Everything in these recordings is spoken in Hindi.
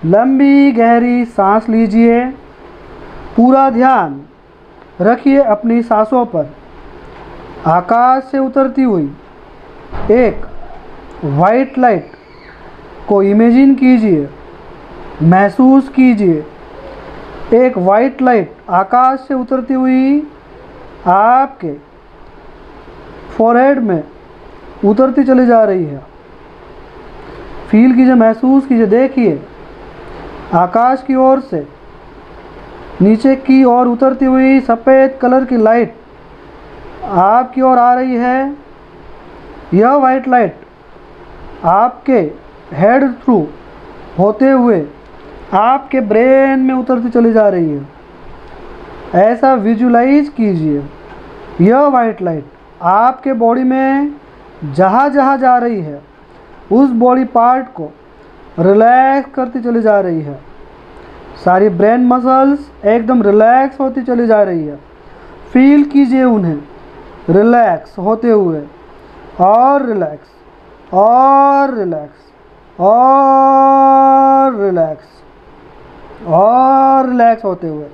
लंबी गहरी सांस लीजिए। पूरा ध्यान रखिए अपनी सांसों पर। आकाश से उतरती हुई एक वाइट लाइट को इमेजिन कीजिए, महसूस कीजिए। एक वाइट लाइट आकाश से उतरती हुई आपके फोरहेड में उतरती चली जा रही है। फील कीजिए, महसूस कीजिए, देखिए आकाश की ओर से नीचे की ओर उतरती हुई सफ़ेद कलर की लाइट आपकी ओर आ रही है। यह वाइट लाइट आपके हेड थ्रू होते हुए आपके ब्रेन में उतरती चली जा रही है। ऐसा विजुलाइज कीजिए। यह वाइट लाइट आपके बॉडी में जहाँ जहाँ जा रही है उस बॉडी पार्ट को रिलैक्स करती चली जा रही है। सारी ब्रेन मसल्स एकदम रिलैक्स होती चली जा रही है। फील कीजिए उन्हें रिलैक्स होते हुए, और रिलैक्स और रिलैक्स और रिलैक्स और रिलैक्स होते हुए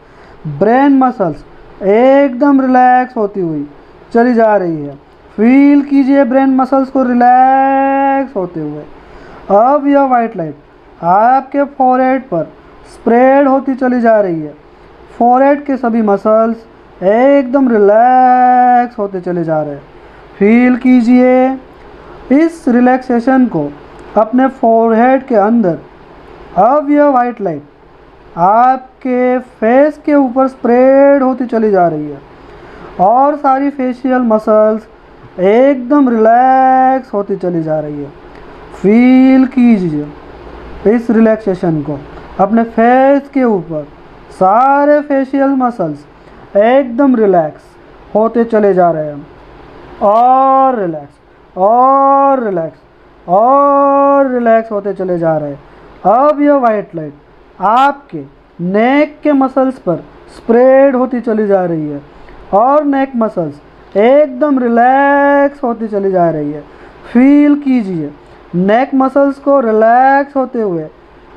ब्रेन मसल्स एकदम रिलैक्स होती हुई चली जा रही है। फील कीजिए ब्रेन मसल्स को रिलैक्स होते हुए। अब यह वाइट लाइट आपके फोरहेड पर स्प्रेड होती चली जा रही है। फोरहेड के सभी मसल्स एकदम रिलैक्स होते चले जा रहे हैं। फील कीजिए इस रिलैक्सेशन को अपने फोरहेड के अंदर। अब यह वाइट लाइट आपके फेस के ऊपर स्प्रेड होती चली जा रही है और सारी फेशियल मसल्स एकदम रिलैक्स होती चली जा रही है। फील कीजिए इस रिलैक्सेशन को अपने फेस के ऊपर। सारे फेशियल मसल्स एकदम रिलैक्स होते चले जा रहे हैं, और रिलैक्स और रिलैक्स और रिलैक्स होते चले जा रहे हैं। अब यह वाइट लाइट आपके नेक के मसल्स पर स्प्रेड होती चली जा रही है और नेक मसल्स एकदम रिलैक्स होती चली जा रही है। फील कीजिए नेक मसल्स को रिलैक्स होते हुए,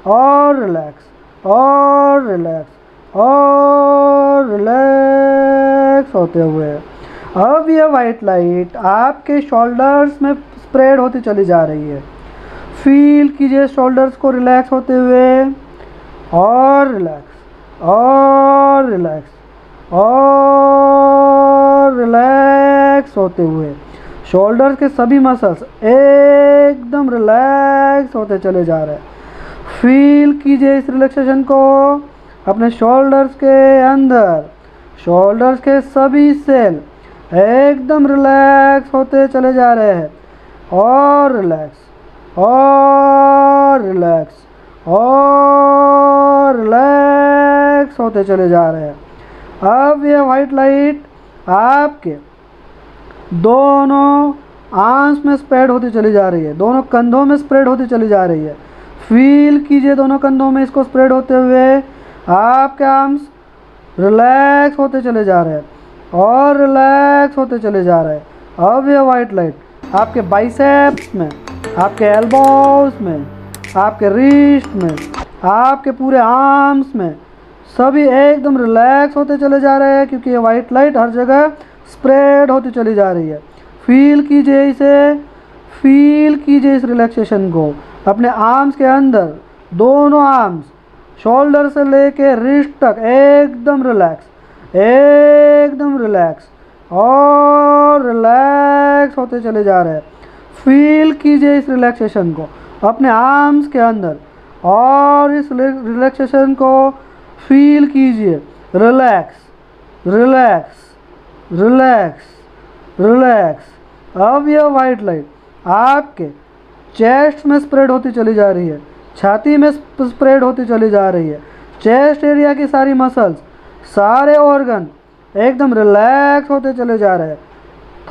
और रिलैक्स और रिलैक्स और रिलैक्स होते हुए। अब यह वाइट लाइट आपके शोल्डर्स में स्प्रेड होती चली जा रही है। फील कीजिए शोल्डर्स को रिलैक्स होते हुए, और रिलैक्स और रिलैक्स और रिलैक्स होते हुए। शोल्डर्स के सभी मसल्स एकदम रिलैक्स होते चले जा रहे हैं। फील कीजिए इस रिलैक्सेशन को अपने शोल्डर्स के अंदर। शोल्डर्स के सभी सेल एकदम रिलैक्स होते चले जा रहे हैं, और रिलैक्स और रिलैक्स और रिलैक्स होते चले जा रहे हैं। अब यह वाइट लाइट आपके दोनों आर्म्स में स्प्रेड होती चली जा रही है, दोनों कंधों में स्प्रेड होती चली जा रही है। फील कीजिए दोनों कंधों में इसको स्प्रेड होते हुए। आपके आर्म्स रिलैक्स होते चले जा रहे हैं और रिलैक्स होते चले जा रहे हैं। अब यह वाइट लाइट आपके बाइसेप्स में, आपके एल्बोज में, आपके रिस्ट में, आपके पूरे आर्म्स में सभी एकदम रिलैक्स होते चले जा रहे हैं, क्योंकि ये वाइट लाइट हर जगह स्प्रेड होती चली जा रही है। फील कीजिए इसे, फील कीजिए इस रिलैक्सेशन को अपने आर्म्स के अंदर। दोनों आर्म्स शोल्डर से लेके रिस्ट तक एकदम रिलैक्स, एकदम रिलैक्स और रिलैक्स होते चले जा रहे हैं। फील कीजिए इस रिलैक्सेशन को अपने आर्म्स के अंदर, और इस रिलैक्सेशन को फील कीजिए। Relax relax relax relax. अब यह वाइट लाइट आपके चेस्ट में स्प्रेड होती चली जा रही है, छाती में स्प्रेड होती चली जा रही है। चेस्ट एरिया की सारी मसल्स, सारे ऑर्गन एकदम रिलैक्स होते चले जा रहे हैं।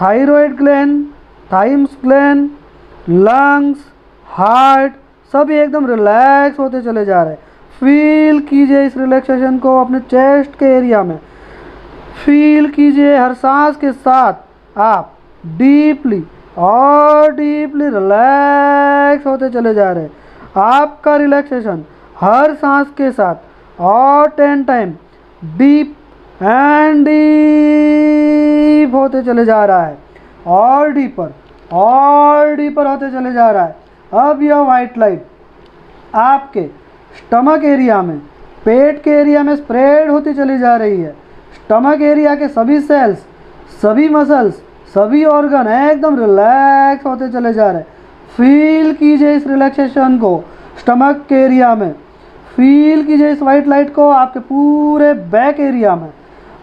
Thyroid gland, thymus gland, lungs, heart सभी एकदम रिलैक्स होते चले जा रहे हैं। फील कीजिए इस रिलैक्सेशन को अपने चेस्ट के एरिया में। फील कीजिए हर सांस के साथ आप डीपली और डीपली रिलैक्स होते चले जा रहे हैं। आपका रिलैक्सेशन हर सांस के साथ और 10 टाइम डीप एंड डीप होते चले जा रहा है, और डीपर होते चले जा रहा है। अब यह वाइट लाइट आपके स्टमक एरिया में, पेट के एरिया में स्प्रेड होती चली जा रही है। स्टमक एरिया के सभी सेल्स, सभी मसल्स, सभी ऑर्गन एकदम रिलैक्स होते चले जा रहे हैं। फील कीजिए इस रिलैक्सेशन को स्टमक के एरिया में, फील कीजिए इस वाइट लाइट को आपके पूरे बैक एरिया में।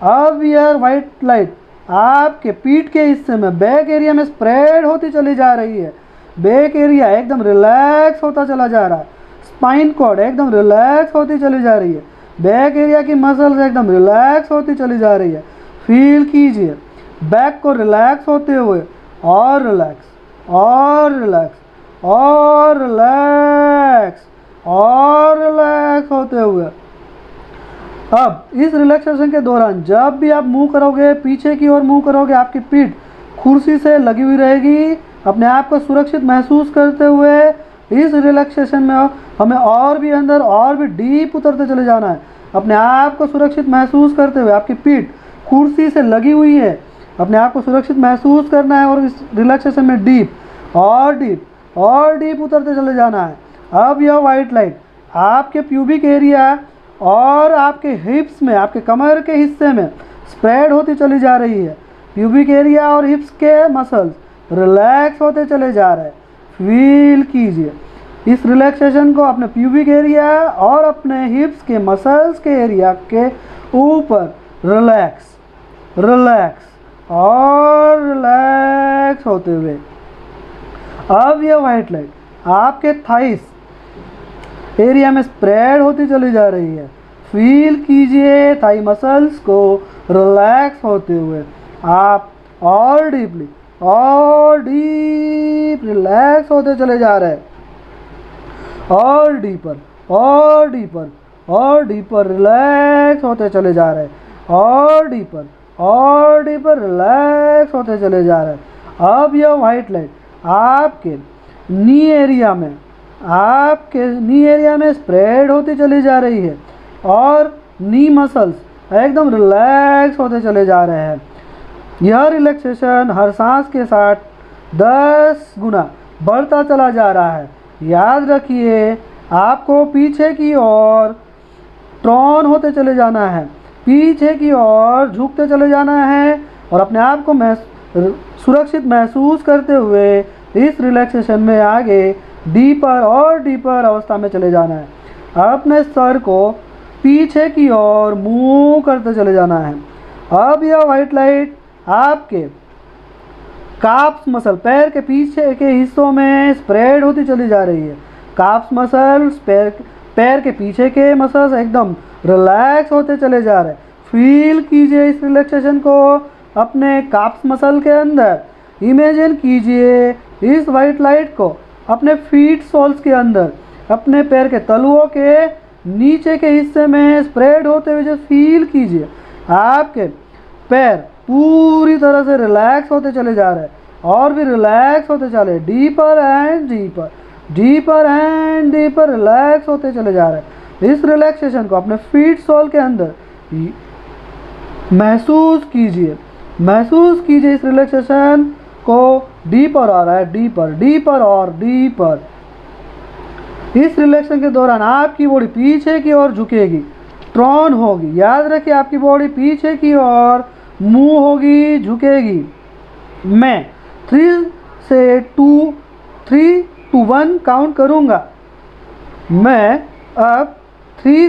अब यह वाइट लाइट आपके पीठ के हिस्से में, बैक एरिया में स्प्रेड होती चली जा रही है। बैक एरिया एकदम रिलैक्स होता चला जा रहा है। स्पाइन कॉर्ड एकदम रिलैक्स होती चली जा रही है। बैक एरिया की मसल्स एकदम रिलैक्स होती चली जा रही है। फील कीजिए बैक को रिलैक्स होते हुए, और रिलैक्स और रिलैक्स और रिलैक्स और रिलैक्स होते हुए। अब इस रिलैक्सेशन के दौरान जब भी आप मुंह करोगे, पीछे की ओर मुंह करोगे, आपकी पीठ कुर्सी से लगी हुई रहेगी। अपने आप को सुरक्षित महसूस करते हुए इस रिलैक्सेशन में हमें और भी अंदर और भी डीप उतरते चले जाना है। अपने आप को सुरक्षित महसूस करते हुए, आपकी पीठ कुर्सी से लगी हुई है, अपने आप को सुरक्षित महसूस करना है और इस रिलैक्सेशन में डीप और डीप और डीप उतरते चले जाना है। अब यह वाइट लाइट आपके प्यूबिक एरिया और आपके हिप्स में, आपके कमर के हिस्से में स्प्रेड होती चली जा रही है। प्यूबिक एरिया और हिप्स के मसल्स रिलैक्स होते चले जा रहे हैं। फील कीजिए इस रिलैक्सेशन को अपने प्यूबिक एरिया और अपने हिप्स के मसल्स के एरिया के ऊपर रिलैक्स रिलैक्स और रिलैक्स होते हुए। अब यह वाइट लाइट आपके थाइस एरिया में स्प्रेड होती चली जा रही है। फील कीजिए थाई मसल्स को रिलैक्स होते हुए। आप और डीपली और डीप रिलैक्स होते चले जा रहे हैं, और डीपर और डीपर और डीपर रिलैक्स होते चले जा रहे हैं, और डीपर रिलैक्स होते चले जा रहे हैं। अब यह वाइट लाइट आपके नी एरिया में, आपके नी एरिया में स्प्रेड होती चली जा रही है, और नी मसल्स एकदम रिलैक्स होते चले जा रहे हैं। यह रिलैक्सेशन हर सांस के साथ 10 गुना बढ़ता चला जा रहा है। याद रखिए आपको पीछे की ओर ट्रॉन होते चले जाना है, पीछे की ओर झुकते चले जाना है, और अपने आप को सुरक्षित महसूस करते हुए इस रिलैक्सेशन में आगे डीपर और डीपर अवस्था में चले जाना है। अपने सर को पीछे की ओर मूव करते चले जाना है। अब यह वाइट लाइट आपके काफ्स मसल, पैर के पीछे के हिस्सों में स्प्रेड होती चली जा रही है। काफ्स मसल्स, पैर के पीछे के मसल्स एकदम रिलैक्स होते चले जा रहे हैं। फील कीजिए इस रिलैक्सेशन को अपने काफ्स मसल के अंदर। इमेजिन कीजिए इस वाइट लाइट को अपने फीट सोल्स के अंदर, अपने पैर के तलुओं के नीचे के हिस्से में स्प्रेड होते हुए फील कीजिए आपके पैर पूरी तरह से रिलैक्स होते चले जा रहे हैं, और भी रिलैक्स होते चले, deeper and deeper, deeper and deeper relax होते चले जा रहे हैं। इस रिलैक्सेशन को अपने फीट सोल के अंदर महसूस कीजिए, महसूस कीजिए इस रिलैक्सेशन को। डीपर आ रहा है, डीपर, डीपर और डीपर। इस रिलैक्सेशन के दौरान आपकी बॉडी पीछे की ओर झुकेगी, ट्रॉन होगी। याद रखिए आपकी बॉडी पीछे की ओर मुंह होगी, झुकेगी। मैं 3 to 1 काउंट करूँगा। मैं अब 3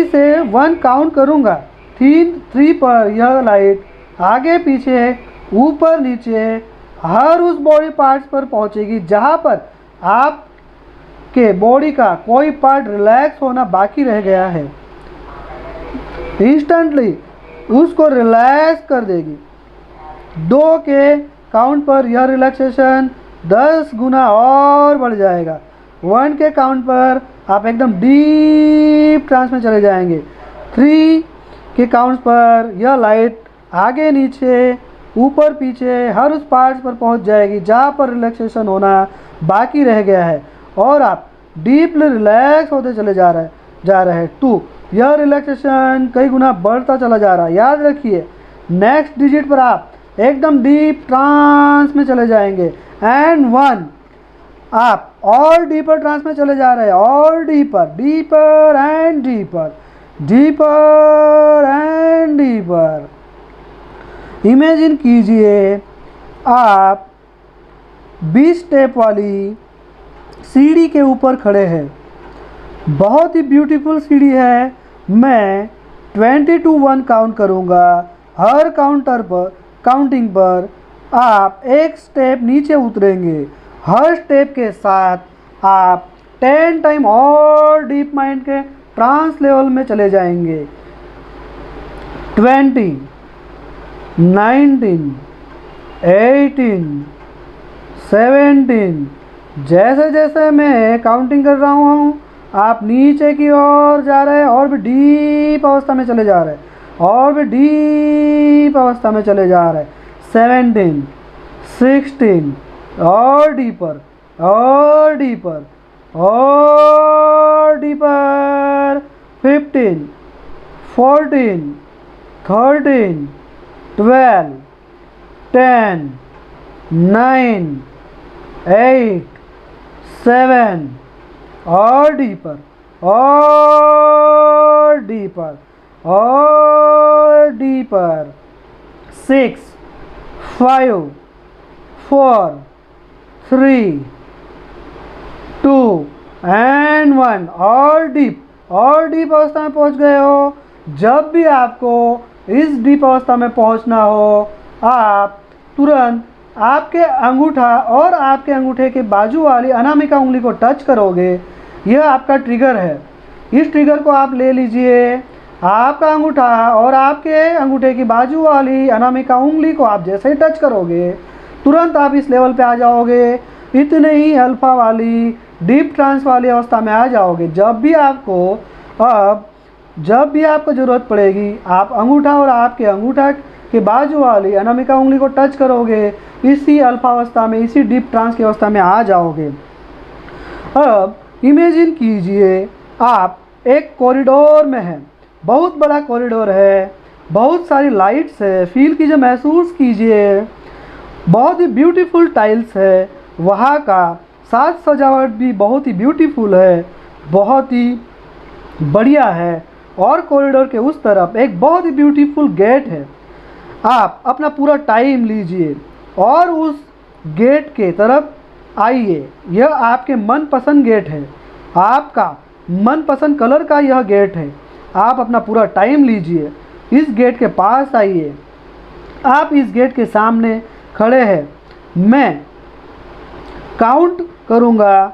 से 1 काउंट करूँगा। 3 पर यह लाइट आगे पीछे, ऊपर नीचे, हर उस बॉडी पार्ट्स पर पहुँचेगी जहाँ पर आपके बॉडी का कोई पार्ट रिलैक्स होना बाकी रह गया है। इंस्टेंटली उसको रिलैक्स कर देगी। 2 के काउंट पर यह रिलैक्सेशन 10 गुना और बढ़ जाएगा। 1 के काउंट पर आप एकदम डीप ट्रांस में चले जाएंगे। 3 के काउंट पर यह लाइट आगे नीचे, ऊपर पीछे, हर उस पार्ट्स पर पहुंच जाएगी जहां पर रिलैक्सेशन होना बाकी रह गया है, और आप डीपली रिलैक्स होते चले जा रहे हैं। 2, यह रिलैक्सेशन कई गुना बढ़ता चला जा रहा है। याद रखिए, नेक्स्ट डिजिट पर आप एकदम डीप ट्रांस में चले जाएंगे। एंड 1, आप और डीपर ट्रांस में चले जा रहे हैं, और deeper, deeper and deeper, deeper and deeper. Imagine कीजिए आप 20 स्टेप वाली सीढ़ी के ऊपर खड़े हैं। बहुत ही ब्यूटीफुल सीढ़ी है। मैं 20 to 1 काउंट करूँगा। हर काउंटिंग पर आप एक स्टेप नीचे उतरेंगे। हर स्टेप के साथ आप 10 टाइम और डीप माइंड के ट्रांस लेवल में चले जाएंगे। 20, 19, 18, 17। जैसे जैसे मैं काउंटिंग कर रहा हूँ आप नीचे की ओर जा रहे हैं और भी डीप अवस्था में चले जा रहे हैं, और भी डीप अवस्था में चले जा रहे हैं। 17, 16, और डीपर, और डीपर, और डीपर। 15, 14, 13, 12, 10, 9, 8, 7, और डीपर, और डीपर, और डीपर। 6, 5, 4, 3, 2 एंड 1। और डीप अवस्था में पहुंच गए हो। जब भी आपको इस डीप अवस्था में पहुंचना हो, आप तुरंत आपके अंगूठा और आपके अंगूठे के बाजू वाली अनामिका उंगली को टच करोगे। यह आपका ट्रिगर है। इस ट्रिगर को आप ले लीजिए। आपका अंगूठा और आपके अंगूठे की बाजू वाली अनामिका उंगली को आप जैसे ही टच करोगे तुरंत आप इस लेवल पे आ जाओगे। इतने ही अल्फा वाली डीप ट्रांस वाली अवस्था में आ जाओगे। जब भी आपको ज़रूरत पड़ेगी आप अंगूठा और आपके अंगूठा के बाजू वाली अनामिका उंगली को टच करोगे, इसी अल्फा अवस्था में, इसी डीप ट्रांस की अवस्था में आ जाओगे। अब इमेजिन कीजिए आप एक कॉरिडोर में हैं। बहुत बड़ा कॉरिडोर है, बहुत सारी लाइट्स है। फील कीजिए, महसूस कीजिए। बहुत ही ब्यूटीफुल टाइल्स है। वहाँ का साज सजावट भी बहुत ही ब्यूटीफुल है, बहुत ही बढ़िया है। और कॉरिडोर के उस तरफ एक बहुत ही ब्यूटीफुल गेट है। आप अपना पूरा टाइम लीजिए और उस गेट के तरफ आइए। यह आपके मनपसंद गेट है, आपका मनपसंद कलर का यह गेट है। आप अपना पूरा टाइम लीजिए, इस गेट के पास आइए। आप इस गेट के सामने खड़े हैं। मैं काउंट करूँगा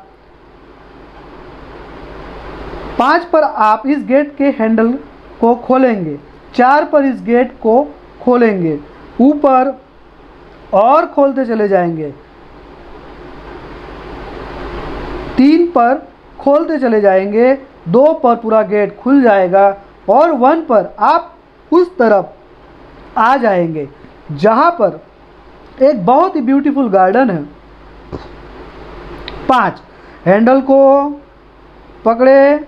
5 पर आप इस गेट के हैंडल को खोलेंगे, 4 पर इस गेट को खोलेंगे, ऊपर और खोलते चले जाएंगे, 3 पर खोलते चले जाएंगे, 2 पर पूरा गेट खुल जाएगा और 1 पर आप उस तरफ आ जाएंगे जहाँ पर एक बहुत ही ब्यूटीफुल गार्डन है। 5 हैंडल को पकड़े,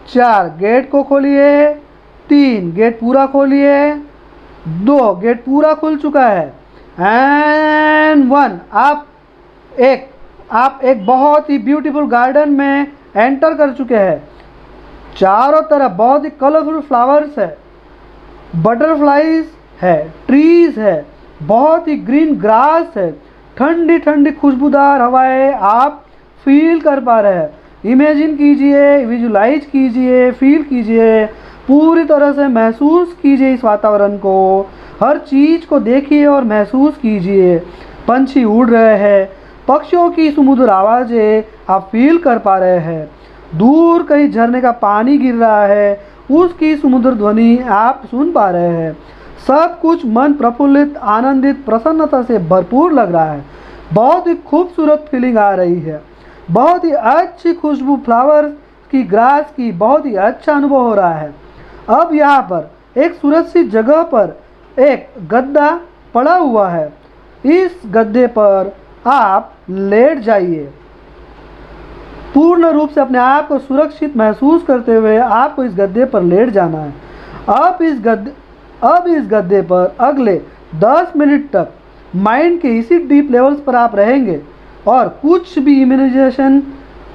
4 गेट को खोलिए, 3 गेट पूरा खोलिए, 2 गेट पूरा खुल चुका है एंड 1 आप एक बहुत ही ब्यूटीफुल गार्डन में एंटर कर चुके हैं। चारों तरफ बहुत ही कलरफुल फ्लावर्स है, बटरफ्लाइज है, ट्रीज है, बहुत ही ग्रीन ग्रास है, ठंडी ठंडी खुशबूदार हवाएं आप फील कर पा रहे हैं। इमेजिन कीजिए, विजुलाइज कीजिए, फील कीजिए, पूरी तरह से महसूस कीजिए इस वातावरण को। हर चीज़ को देखिए और महसूस कीजिए। पंछी उड़ रहे हैं, पक्षियों की सुमधुर आवाज़ें आप फील कर पा रहे हैं। दूर कहीं झरने का पानी गिर रहा है, उसकी सुमधुर ध्वनि आप सुन पा रहे हैं। सब कुछ मन प्रफुल्लित, आनंदित, प्रसन्नता से भरपूर लग रहा है। बहुत ही खूबसूरत फीलिंग आ रही है। बहुत ही अच्छी खुशबू फ्लावर की, ग्रास की, बहुत ही अच्छा अनुभव हो रहा है। अब यहाँ पर एक सुरक्षित जगह पर एक गद्दा पड़ा हुआ है। इस गद्दे पर आप लेट जाइए। पूर्ण रूप से अपने आप को सुरक्षित महसूस करते हुए आपको इस गद्दे पर लेट जाना है। अब इस गद्दे पर अगले 10 मिनट तक माइंड के इसी डीप लेवल्स पर आप रहेंगे और कुछ भी इमेजिनेशन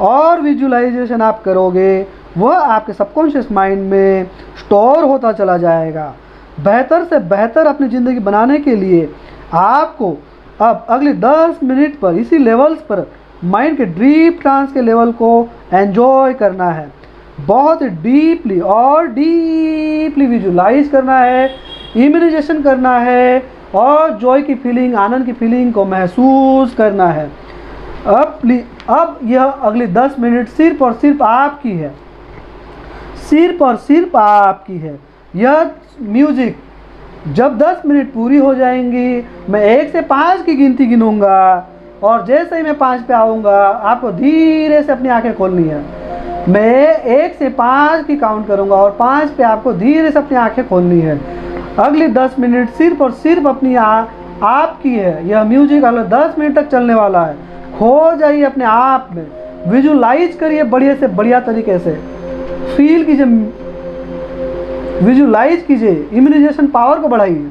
और विजुअलाइजेशन आप करोगे वह आपके सबकॉन्शियस माइंड में स्टोर होता चला जाएगा। बेहतर से बेहतर अपनी ज़िंदगी बनाने के लिए आपको अब अगले 10 मिनट पर इसी लेवल्स पर माइंड के डीप ट्रांस के लेवल को एंजॉय करना है। बहुत डीपली और डीपली विजुलाइज करना है, इमेजिनेशन करना है और जॉय की फीलिंग, आनंद की फीलिंग को महसूस करना है। अब यह अगले 10 मिनट सिर्फ और सिर्फ आपकी है, सिर्फ और सिर्फ आपकी है। यह म्यूजिक जब 10 मिनट पूरी हो जाएंगी, मैं 1 से 5 की गिनती गिनूंगा और जैसे ही मैं 5 पे आऊँगा आपको धीरे से अपनी आंखें खोलनी है। मैं 1 से 5 की काउंट करूँगा और 5 पे आपको धीरे से अपनी आंखें खोलनी है। अगली 10 मिनट सिर्फ और सिर्फ अपनी आपकी है। यह म्यूजिक अगले 10 मिनट तक चलने वाला है। खो जाइए अपने आप में, विजुलाइज करिए बढ़िया से बढ़िया तरीके से, फील कीजिए, विजुलाइज कीजिए, इमेजिनेशन पावर को बढ़ाइए।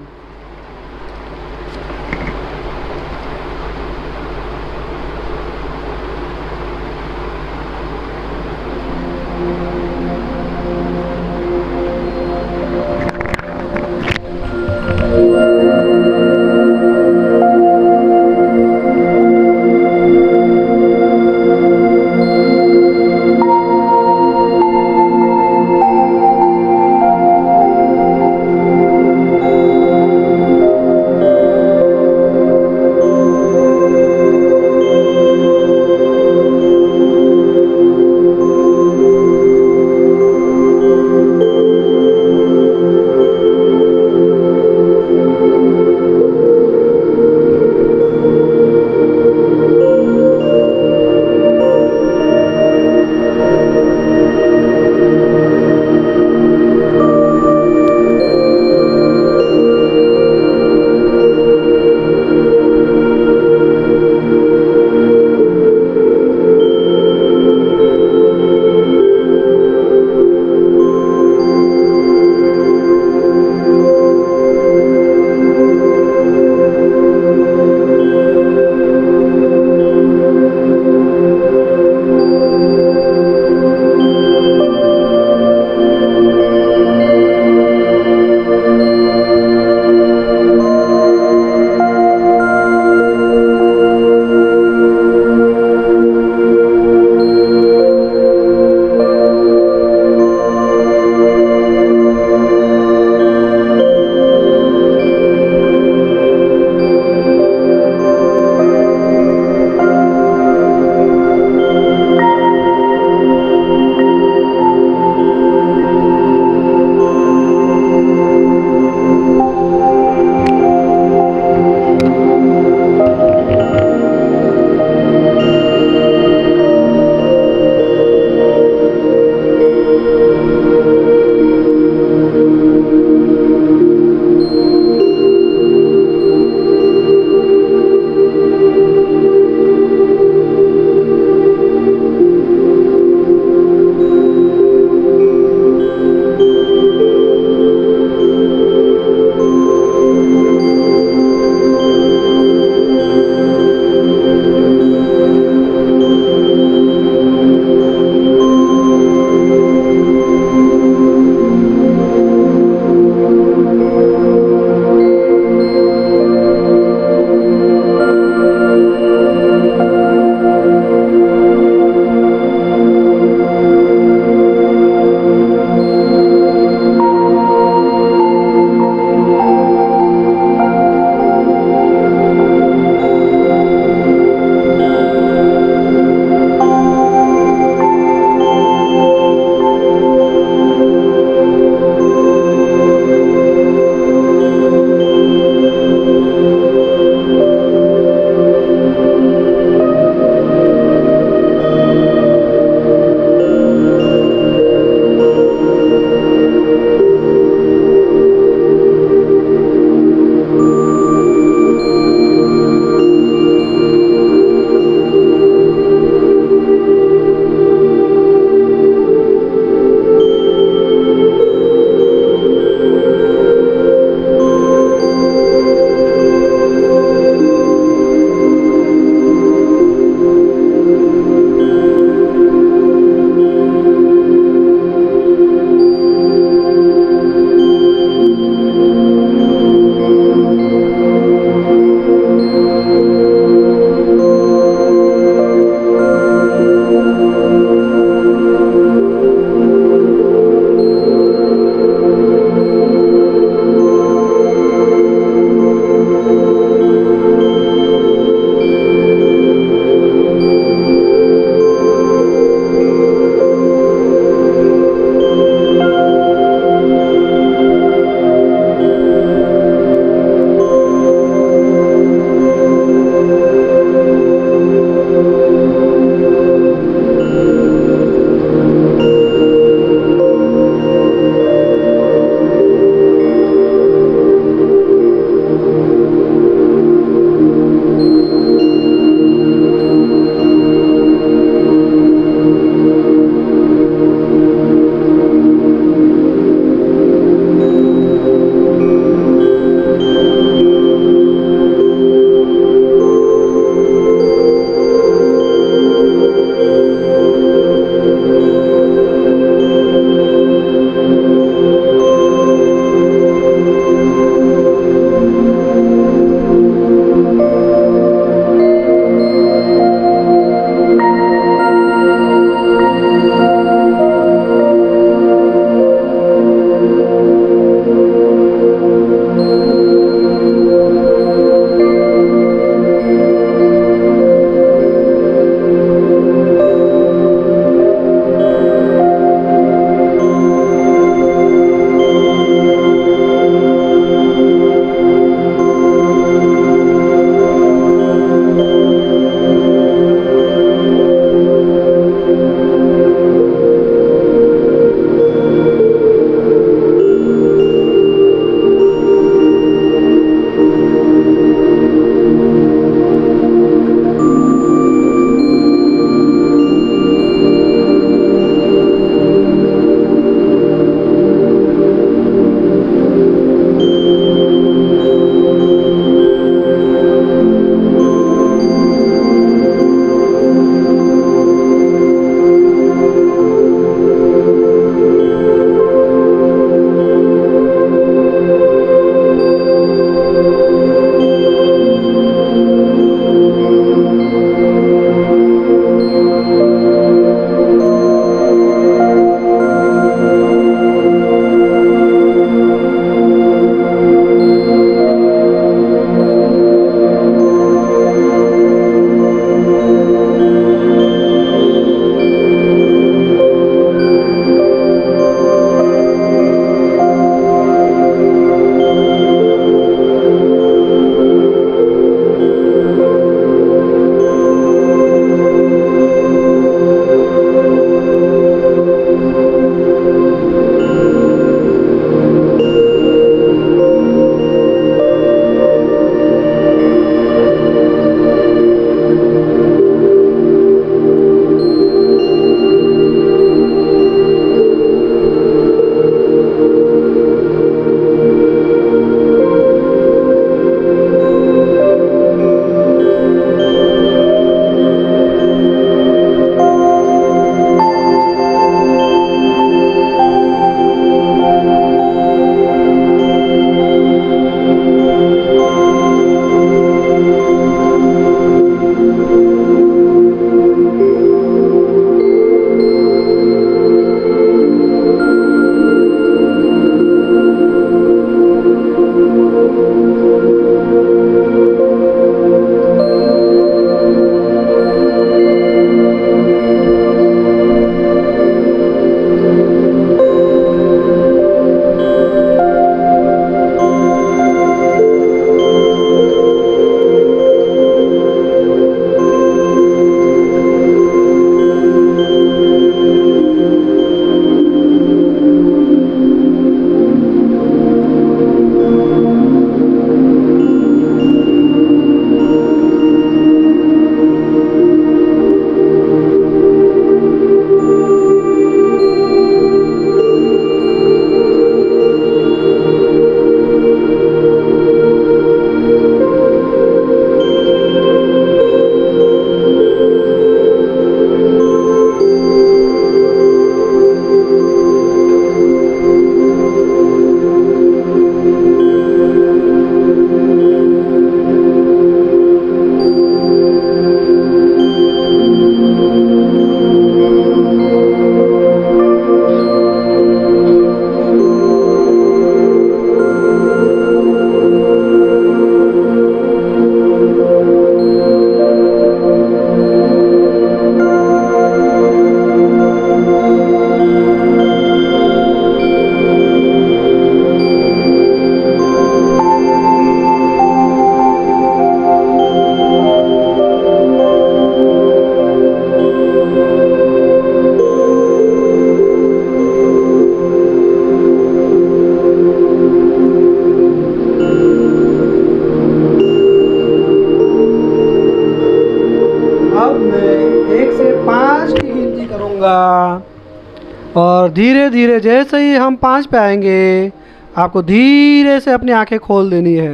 और धीरे धीरे जैसे ही हम 5 पे आएंगे आपको धीरे से अपनी आंखें खोल देनी है।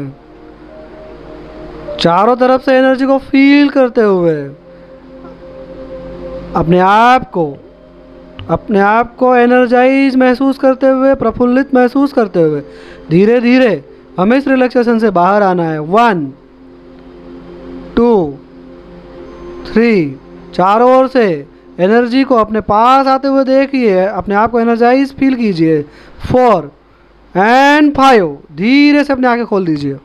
चारों तरफ से एनर्जी को फील करते हुए अपने आप को एनर्जाइज महसूस करते हुए, प्रफुल्लित महसूस करते हुए धीरे धीरे हमें इस रिलैक्सेशन से बाहर आना है। 1 2 3, चारों ओर से एनर्जी को अपने पास आते हुए देखिए, अपने आप को एनर्जाइज फील कीजिए। 4 एंड 5, धीरे से अपनी आंखें खोल दीजिए।